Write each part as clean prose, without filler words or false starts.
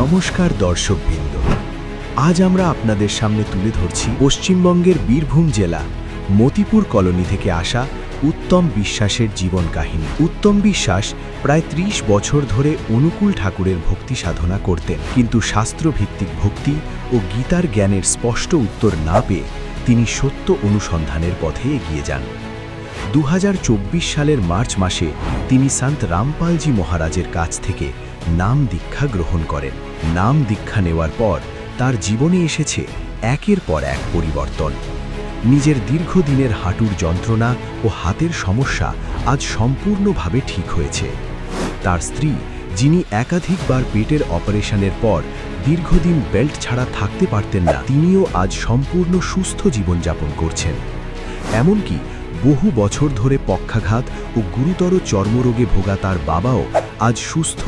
নমস্কার দর্শকবৃন্দ, আজ আমরা আপনাদের সামনে তুলে ধরছি পশ্চিমবঙ্গের বীরভূম জেলা মতিপুর কলোনি থেকে আসা উত্তম বিশ্বাসের জীবন কাহিনী। উত্তম বিশ্বাস প্রায় ৩০ বছর ধরে অনুকূল ঠাকুরের ভক্তি সাধনা করতেন, কিন্তু শাস্ত্রভিত্তিক ভক্তি ও গীতার জ্ঞানের স্পষ্ট উত্তর না পেয়ে তিনি সত্য অনুসন্ধানের পথে এগিয়ে যান। ২০২৪ সালের মার্চ মাসে তিনি সন্ত রামপালজি মহারাজের কাছ থেকে নাম দীক্ষা গ্রহণ করেন। নাম দীক্ষা নেওয়ার পর তার জীবনে এসেছে একের পর এক পরিবর্তন। নিজের দীর্ঘদিনের হাঁটুর যন্ত্রণা ও হাতের সমস্যা আজ সম্পূর্ণভাবে ঠিক হয়েছে। তার স্ত্রী, যিনি একাধিকবার পেটের অপারেশনের পর দীর্ঘদিন বেল্ট ছাড়া থাকতে পারতেন না, তিনিও আজ সম্পূর্ণ সুস্থ জীবনযাপন করছেন। এমনকি বহু বছর ধরে পক্ষাঘাত ও গুরুতর চর্মরোগে ভোগা তার বাবাও আজ সুস্থ,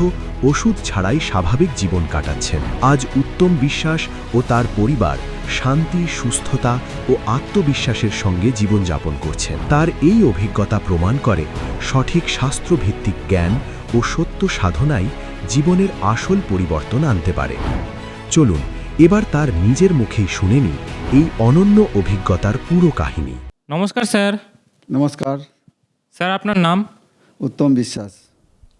ওষুধ ছাড়াই স্বাভাবিক জীবন কাটাচ্ছেন। আজ উত্তম বিশ্বাস ও তার পরিবার শান্তি, সুস্থতা ও আত্মবিশ্বাসের সঙ্গে জীবনযাপন করছেন। তার এই অভিজ্ঞতা প্রমাণ করে সঠিক শাস্ত্রভিত্তিক জ্ঞান ও সত্য সাধনাই জীবনের আসল পরিবর্তন আনতে পারে। চলুন এবার তার নিজের মুখেই শুনে নিই এই অনন্য অভিজ্ঞতার পুরো কাহিনী। নমস্কার স্যার। নমস্কার। স্যার, আপনার নাম? উত্তম বিশ্বাস।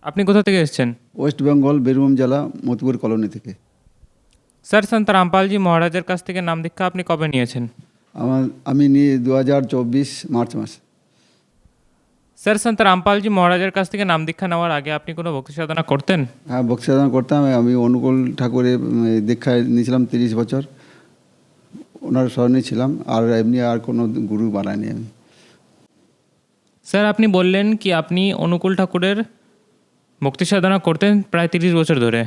আপনি কোথা থেকে এসেছেন? ওয়েস্ট বেঙ্গল, বীরভূম জেলা, মতিপুর কলোনি থেকে। স্যার, সন্ত রামপালজি মহারাজের কাছ থেকে নাম দীক্ষা আপনি কবে নিয়েছেন? আমি নিয়ে ২০২৪ মার্চ মাস। স্যার, সন্ত রামপালজি মহারাজের কাছ থেকে নাম দীক্ষা নেওয়ার আগে আপনি কোনো ভক্তি সাধনা করতেন? হ্যাঁ, ভক্তি সাধনা করতাম। আমি অনুকূল ঠাকুরের দীক্ষা নিয়েছিলাম ৩০ বছর, ওনার স্মরণে ছিলাম। আর এমনি আর কোনো গুরু বানাইনি আমি। স্যার, আপনি বললেন কি আপনি অনুকূল ঠাকুরের ভক্তি সাধনা করতেন প্রায় ৩০ বছর ধরে।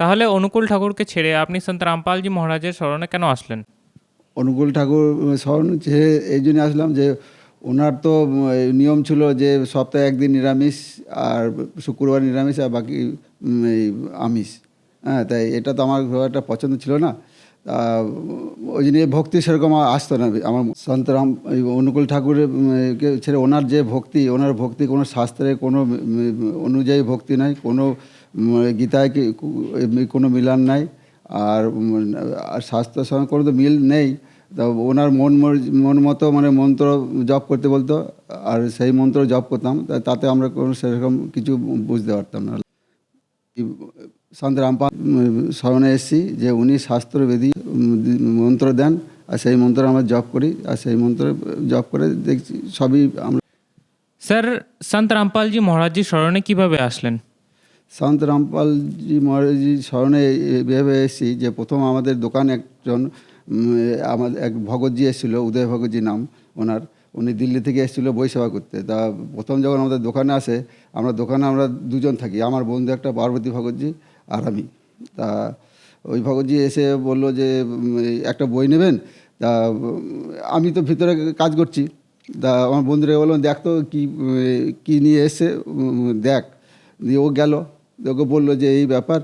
তাহলে অনুকূল ঠাকুরকে ছেড়ে আপনি সন্ত রামপালজি মহারাজের স্মরণে কেন আসলেন? অনুকূল ঠাকুর স্মরণ ছেড়ে এই জন্য আসলাম যে ওনার তো নিয়ম ছিল যে সপ্তাহে একদিন নিরামিষ, আর শুক্রবার নিরামিষ, আর বাকি এই আমিষ। হ্যাঁ, তাই এটা তো আমার খুব একটা পছন্দ ছিল না। ওই জন্য ভক্তি সেরকম আসতো না আমার। সন্ত রাম অনুকূল ঠাকুরের ছেড়ে ওনার যে ভক্তি, ওনার ভক্তি কোনো শাস্ত্রে কোনো অনুযায়ী ভক্তি নাই, কোনো গীতায় কোনো মিলান নাই, আর শাস্ত্রের সঙ্গে কোনো তো মিল নেই। তা ওনার মন মতো মানে মন্ত্র জপ করতে বলতো, আর সেই মন্ত্র জপ করতাম। তাতে আমরা কোনো সেরকম কিছু বুঝতে পারতাম না। সন্ত রামপাল স্মরণে এসেছি যে উনি শাস্ত্রবেদী মন্ত্র দেন, আর সেই মন্ত্র আমরা জপ করি, আর সেই মন্ত্র জপ করে দেখছি সবই আমরা। স্যার, সন্ত রামপালজি মহারাজজির স্মরণে কীভাবে আসলেন? সন্ত রামপালজি মহারাজজির স্মরণে এভাবে এসেছি যে প্রথম আমাদের দোকান একজন আমাদের এক ভগতজি এসেছিলো, উদয় ভগতজি নাম ওনার। উনি দিল্লি থেকে এসেছিলো বই সেবা করতে। তা প্রথম যখন আমাদের দোকানে আসে, আমরা দুজন থাকি, আমার বন্ধু একটা পার্বতী ভগতজি আর আমি। তা ওই ভগতজি এসে বললো যে একটা বই নেবেন। তা আমি তো ভিতরে কাজ করছি। তা আমার বন্ধুরা বললাম, দেখ তো কী নিয়ে এসছে, দেখ। দিয়ে ও গেল, ওকে বললো যে এই ব্যাপার,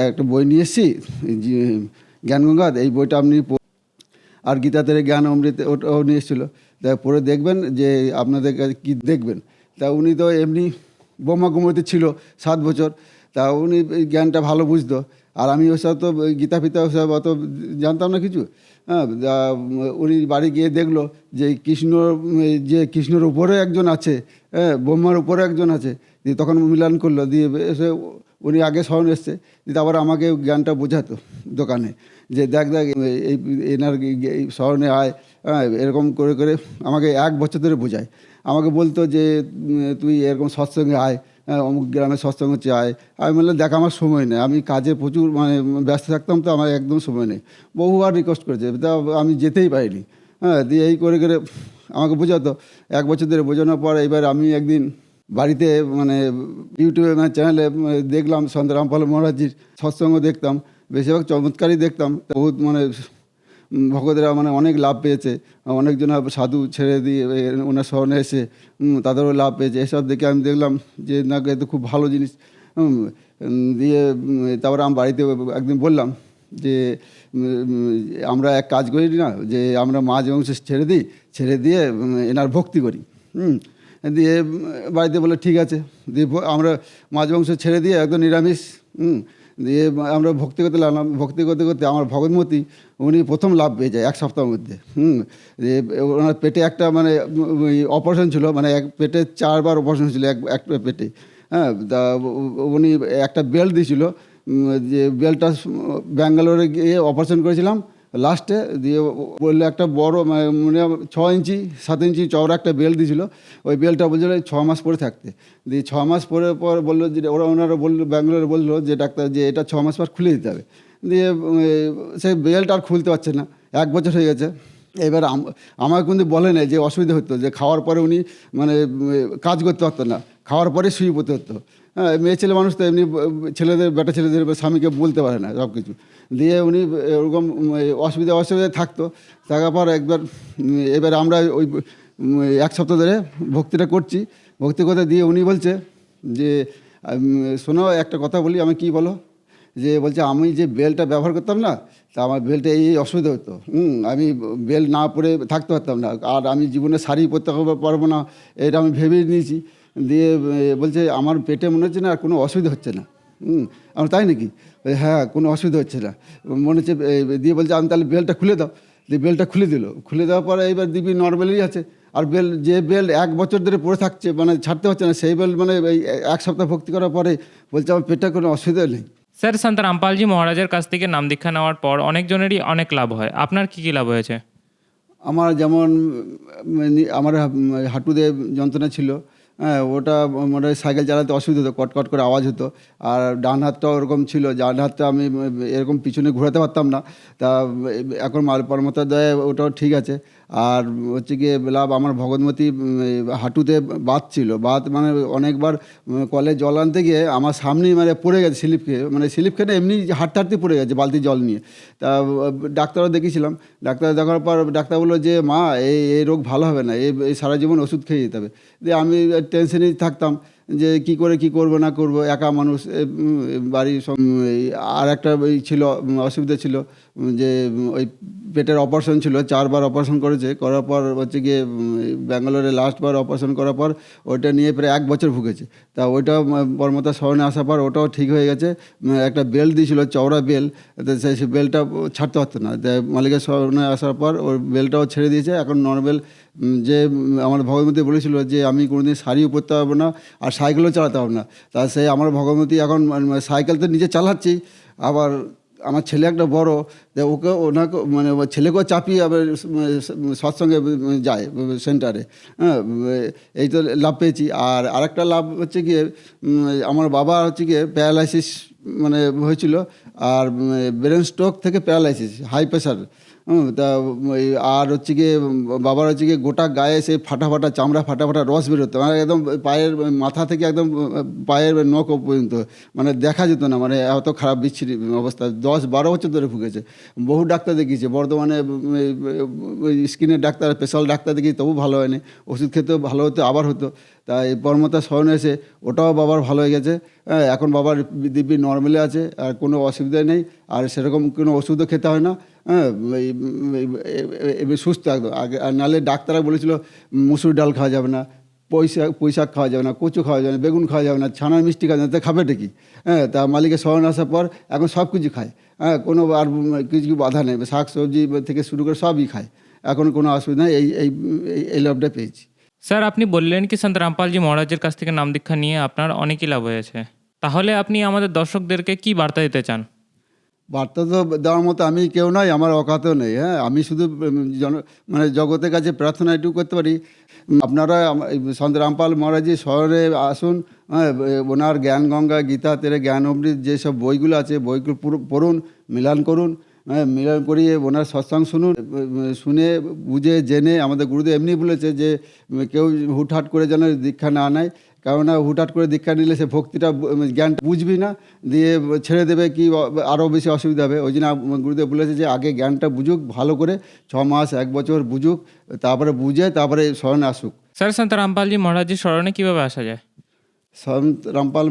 একটা বই নিয়ে এসেছি জ্ঞানগঙ্গা, এই বইটা আপনি আর গীতাতে জ্ঞান অমৃত ওটাও নিয়ে এসেছিলো। তা পড়ে দেখবেন যে আপনাদের কাছে কী দেখবেন। তা উনি তো এমনি ব্রহ্মকুমারীতে ছিল 7 বছর। তা উনি জ্ঞানটা ভালো বুঝতো, আর আমি ওসব তো গীতা ফিতা ওসব অত জানতাম না কিছু। হ্যাঁ, উনি বাড়ি গিয়ে দেখলো যে কৃষ্ণর উপরে একজন আছে, হ্যাঁ, ব্রহ্মার উপরে একজন আছে। দিয়ে তখন মিলন করলো, দিয়ে এসে উনি আগে স্মরণ এসছে, দিয়ে আবার আমাকে জ্ঞানটা বোঝাতো দোকানে যে দেখ এই এনার স্মরণে আয়। হ্যাঁ, এরকম করে করে আমাকে 1 বছর ধরে বোঝায়। আমাকে বলতো যে তুই এরকম সৎসঙ্গে আয়, অমুক গ্রামে সৎসঙ্গে আয়। আমি বললাম, দেখ আমার সময় নেই, আমি কাজে প্রচুর ব্যস্ত থাকতাম, তো আমার একদম সময় নেই। বহুবার রিকোয়েস্ট করেছে, তা আমি যেতেই পারিনি। হ্যাঁ, দিয়ে এই করে করে আমাকে বোঝাতো। 1 বছর ধরে বোঝানোর পর এবার আমি একদিন বাড়িতে ইউটিউবে চ্যানেলে দেখলাম সন্ত রামপাল মহারাজজির সৎসঙ্গ দেখতাম, বেশিরভাগ চমৎকারই দেখতাম। বহুত ভক্তরা অনেক লাভ পেয়েছে, অনেকজন সাধু ছেড়ে দিয়ে ওনার স্মরণে এসে তাদেরও লাভ পেয়েছে। এসব দেখে আমি দেখলাম যে না, এ তো খুব ভালো জিনিস। দিয়ে তারপরে আমি বাড়িতে একদিন বললাম যে আমরা এক কাজ করি না, যে আমরা মাছ মাংস ছেড়ে দিয়ে এনার ভক্তি করি। দিয়ে বাড়িতে বলে ঠিক আছে। দিয়ে আমরা মাছ মাংস ছেড়ে দিয়ে একদম নিরামিষ দিয়ে আমরা ভক্তি করতে লাগলাম, ভক্তি করতে করতে আমার ভগৎমতী উনি প্রথম লাভ পেয়ে যায় 1 সপ্তাহের মধ্যে। দিয়ে ওনার পেটে একটা মানে অপারেশন ছিল, মানে এক পেটে 4বার অপারেশন ছিল এক পেটে। হ্যাঁ, তা উনি একটা বেল্ট দিয়েছিল, যে বেল্টটা ব্যাঙ্গালোরে গিয়ে অপারেশন করেছিলাম লাস্টে। দিয়ে বললো একটা বড় মানে 6 ইঞ্চি 7 ইঞ্চি চওড়া একটা বেল্ট দিয়েছিল, ওই বেল্টটা বলছিল 6 মাস পরে থাকতে। দিয়ে 6 মাস পর বললো যে ওনারা বললো, ব্যাঙ্গালোরে বললো যে ডাক্তার যে এটা 6 মাস পর খুলে দিতে হবে। দিয়ে সেই বেল্ট আর খুলতে পারছে না, 1 বছর হয়ে গেছে। এবার আমার কিন্তু বলে না যে অসুবিধা হতো, যে খাওয়ার পরে উনি মানে কাজ করতে পারতো না, খাওয়ার পরে শুয়ে পড়তে হতো। হ্যাঁ, মেয়ে ছেলে মানুষ তো এমনি ছেলেদের বেটা ছেলেদের স্বামীকে বলতে পারে না সব কিছু। দিয়ে উনি ওরকম অসুবিধায় থাকতো। থাকার পর এবার আমরা ওই 1 সপ্তাহ ধরে ভক্তিটা করছি। ভক্তি করতে দিয়ে উনি বলছে যে শোনো একটা কথা বলি। আমি কি বলো? যে বলছে আমি যে বেল্টটা ব্যবহার করতাম না, তা আমার বেল্টে এই অসুবিধা হতো। আমি বেল্ট না পরে থাকতে পারতাম না, আর আমি জীবনে শাড়ি পরতে পারবো না, এটা আমি ভেবেই নিয়েছি। দিয়ে বলছে আমার পেটে মনে হচ্ছে না আর কোনো অসুবিধা হচ্ছে না। আমার তাই নাকি? হ্যাঁ, কোনো অসুবিধা হচ্ছে না মনে হচ্ছে। দিয়ে বলছে আমি তাহলে বেল্টটা খুলে দাও। দিয়ে বেল্টটা খুলে দিল। খুলে দেওয়ার পরে এইবার দিবি নর্মালি আছে। আর যে বেল্ট 1 বছর ধরে পরে থাকছে, মানে ছাড়তে হচ্ছে না, সেই বেল্ট মানে এই 1 সপ্তাহ ভক্তি করার পরে বলছে আমার পেটে কোনো অসুবিধা নেই। স্যার, সন্ত রামপালজি মহারাজের কাছ থেকে নাম দীক্ষা নেওয়ার পর অনেকজনেরই অনেক লাভ হয়। আপনার কী কী লাভ হয়েছে? আমার যেমন আমার হাঁটুতে যন্ত্রণা ছিল। হ্যাঁ, ওটা মানে সাইকেল চালাতে অসুবিধা হতো, কটকট করে আওয়াজ হতো। আর ডান হাতটাও ওরকম ছিল, ডান হাতটা আমি এরকম পিছনে ঘোরাতে পারতাম না। তা এখন পরমতার দয়ে ওটাও ঠিক আছে। আর হচ্ছে গিয়ে লাভ আমার ভগৎমতী হাঁটুতে বাত ছিল, বাত মানে অনেকবার কলে জল আনতে গিয়ে আমার সামনেই মানে পড়ে গেছে স্লিপ খেয়ে, মানে স্লিপ খেয়ে না, এমনি হাঁটতে হাঁটতে পড়ে গেছে বালতি জল নিয়ে। তা ডাক্তারও দেখিয়েছিলাম। ডাক্তার দেখার পর ডাক্তার বললো যে মা এই রোগ ভালো হবে না, এই সারা জীবন ওষুধ খেয়ে যেতে হবে। দিয়ে আমি টেনশনেই থাকতাম যে কি করবো না করবো, একা মানুষ, বাড়ির সব। আর একটা ছিল অসুবিধা ছিল যে ওই পেটের অপারেশন ছিল, 4বার অপারেশন করার পর হচ্ছে গিয়ে ব্যাঙ্গালোরে লাস্টবার অপারেশন করার পর ওইটা নিয়ে প্রায় 1 বছর ভুগেছে। তা ওইটাও পরমতা স্মরণে আসার পর ওটাও ঠিক হয়ে গেছে। একটা বেল্ট দিয়েছিল, চওড়া বেল্ট, সেই বেল্টটা ছাড়তে পারতো না। মালিকের স্মরণে আসার পর ওর বেল্টটাও ছেড়ে দিয়েছে। এখন নর্মাল যে আমার ভগবতী বলেছিল যে আমি কোনোদিন শাড়িও পরতে পারবো না আর সাইকেলও চালাতে পারবো না, তা সেই আমার ভগবতী এখন সাইকেল তো নিজে চালাচ্ছি। আবার আমার ছেলে একটা বড়, ওনাকে মানে ছেলেকেও চাপিয়ে আবার সৎসঙ্গে যায় সেন্টারে। হ্যাঁ, এই তো লাভ পেয়েছি। আর আরেকটা লাভ হচ্ছে গিয়ে আমার বাবা হচ্ছে গিয়ে প্যারালাইসিস মানে হয়েছিল, আর ব্রেন স্ট্রোক থেকে প্যারালাইসিস, হাই প্রেশার। তা আর হচ্ছে গিয়ে বাবার হচ্ছে গিয়ে গোটা গায়ে সে ফাটা চামড়া, ফাটা রস বেরোতো, মানে একদম পায়ের মাথা থেকে একদম পায়ের নখ পর্যন্ত, মানে দেখা যেত না, মানে এত খারাপ বিচ্ছিরি অবস্থা। 10-12 বছর ধরে ভুগেছে। বহু ডাক্তার দেখিয়েছে, বর্ধমানে স্কিনের ডাক্তার, স্পেশাল ডাক্তার দেখিয়েছে, তবু ভালো হয়নি। ওষুধ খেতেও ভালো হতো, আবার হতো। তাই পরমতা স্মরণে এসে ওটাও বাবার ভালো হয়ে গেছে। হ্যাঁ, এখন বাবার দিব্যি নর্মালে আছে, আর কোনো অসুবিধা নেই, আর সেরকম কোনো ওষুধও খেতে হয় না। হ্যাঁ, সুস্থ একদম। আগে আর নাহলে ডাক্তাররা বলেছিল মুসুর ডাল খাওয়া যাবে না, পুঁইশাক খাওয়া যাবে না, কচু খাওয়া যাবে না, বেগুন খাওয়া যাবে না, ছানার মিষ্টি খাওয়া যাবে না, তা খাবেটা কি? হ্যাঁ, তা মালিকের স্মরণ আসার পর এখন সব কিছু খায়। হ্যাঁ, কোনো আর কিছু বাধা নেই, শাক সবজি থেকে শুরু করে সবই খায়, এখন কোনো অসুবিধা নেই। এই লাভটা পেয়েছি। স্যার, আপনি বললেন কি সন্ত রামপালজি মহারাজের কাছ থেকে নাম দীক্ষা নিয়ে আপনার অনেকই লাভ হয়েছে। তাহলে আপনি আমাদের দর্শকদেরকে কি বার্তা দিতে চান? বার্তা তো দেওয়ার মতো আমি কেউ নাই, আমার অকাতও নেই। হ্যাঁ, আমি শুধু মানে জগতের কাছে প্রার্থনা এটুকু করতে পারি, আপনারা সন্ত রামপাল মহারাজজি শহরে আসুন। হ্যাঁ, ওনার জ্ঞান গঙ্গা, গীতা তেরে জ্ঞান অমৃত যেসব বইগুলো আছে, বইগুলো পড়ুন, মিলান করুন। হ্যাঁ, মিলন করিয়ে ওনার সৎসঙ্গ শুনুন, শুনে বুঝে জেনে। আমাদের গুরুদেব এমনি বলেছে যে কেউ হুটহাট করে যেন দীক্ষা না নেয়, কেননা হুটহাট করে দীক্ষা নিলে সে ভক্তিটা জ্ঞানটা বুঝবি না, দিয়ে ছেড়ে দেবে, কি আরও বেশি অসুবিধা হবে। ওই জন্য গুরুদেব বলেছে যে আগে জ্ঞানটা বুঝুক ভালো করে, 6 মাস 1 বছর বুঝুক, তারপরে বুঝে তারপরে স্মরণে আসুক। স্যার, সন্ত রামপালজি মহারাজজির স্মরণে কীভাবে আসা যায়? সন্ত রামপাল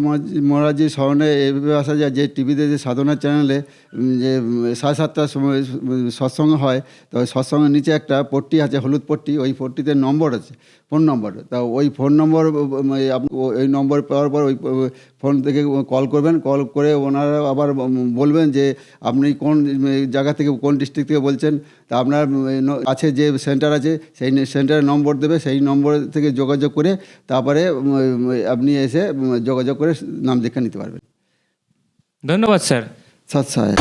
মহারাজজির স্মরণে এভাবে আসা যায় যে টিভিতে যে সাধনা চ্যানেলে যে 7:30টার সময় সৎসঙ্গ হয়, তো ওই সৎসঙ্গের নিচে একটা পট্টি আছে, হলুদ পট্টি, ওই পট্টিতে নম্বর আছে, ফোন নম্বর। তা ওই ফোন নম্বর ওই নম্বর পাওয়ার পর ওই ফোন থেকে কল করবেন, কল করে ওনারা আবার বলবেন যে আপনি কোন জায়গা থেকে, কোন ডিস্ট্রিক্ট থেকে বলছেন। তা আপনার আছে যে সেন্টার আছে, সেই সেন্টারের নম্বর দেবে, সেই নম্বর থেকে যোগাযোগ করে তারপরে আপনি এসে যোগাযোগ করে নাম দীক্ষা নিতে পারবেন। ধন্যবাদ স্যার। সৎ সাহেব।